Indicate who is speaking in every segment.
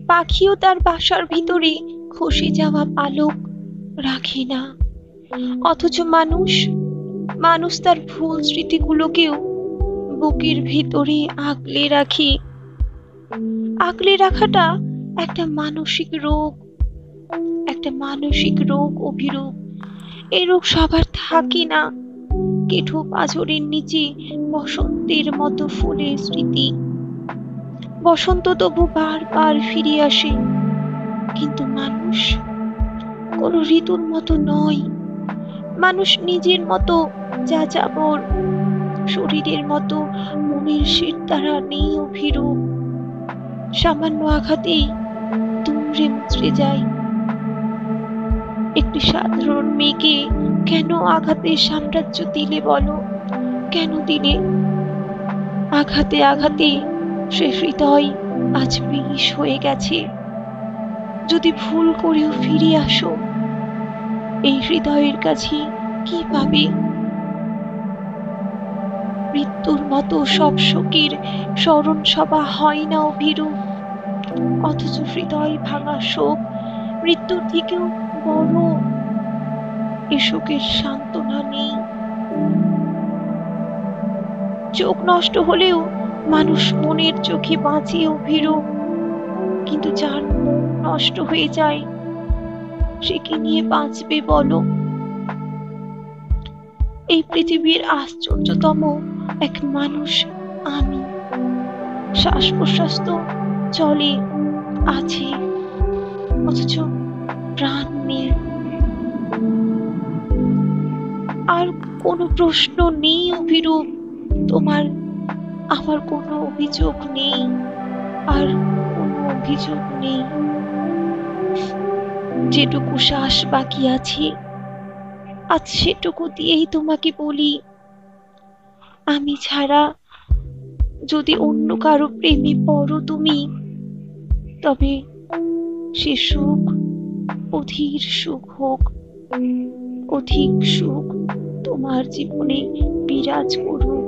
Speaker 1: পাখিও তার বাসার ভিতরে খসে যাওয়া পালক রাখে না, অথচ মানুষ তার ভুল স্মৃতিগুলোকেও বুকের ভিতরে আগলে রাখে। আগলে রাখাটা একটা মানসিক রোগ অভিরোগ। এই রোগ সবার থাকে না। কেঠো পাঁজরের নিচে বসন্তের মতো ফুলের স্মৃতি। বসন্ত তবু বারবার ফিরে আসে, কিন্তু মানুষ কোনো ঋতুর মতো নয়। মানুষ নিজের মতো যাযাবর, শরীরের মতো মনের শিরদাঁড়া নেই অভিরূপ। সামান্য আঘাতেই দুমড়ে মুচড়ে যায়। একটি সাধারণ মেয়েকে কেন আঘাতের সাম্রাজ্য দিলে বলো? কেন দিলে? আঘাতে আঘাতে সে হৃদয় আজ বিষ হয়ে গেছে। যদি ভুল করেও ফিরে আসো, এই হৃদয়ের কাছে কি পাবে? মৃত্যুর মতো সব শোকের স্মরণ সভা হয় না অভিরূপ, অথচ হৃদয় ভাঙা শোক মৃত্যুর থেকেও বড়। এ শোকের সান্ত্বনা নেই। চোখ নষ্ট হলেও মানুষ মনের চোখে বাঁচে অভিরূপ, কিন্তু যার মন নষ্ট হয়ে যায় সে কি নিয়ে বাঁচবে বলো? এই পৃথিবীর আশ্চর্যতম এক মানুষ আমি। শ্বাস প্রশ্বাস তো চলে, আছে, অথচ প্রাণ নেই। আর কোনো প্রশ্ন নেই অভিরূপ, তোমার আমার কোনো অভিযোগ নেই, আর কোনো অভিযোগ নেই। যেটুকু শ্বাস বাকি আছে আজ সেটুকু দিয়েই তোমাকে বলি, আমি ছাড়া যদি অন্য কারো প্রেমে পড়ো তুমি, তবে সে সুখ অধীর সুখ হোক। অধিক সুখ তোমার জীবনে বিরাজ করুক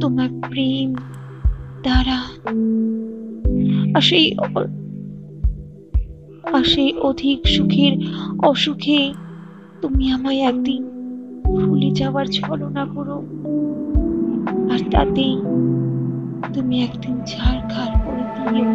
Speaker 1: তোমার প্রেম দ্বারা। আর সেই অধিক সুখের অসুখে তুমি আমায় একদিন ভুলে যাওয়ার ছলনা করো, আর তাতেই তুমি একদিন ছাড়খাড় করে দিও।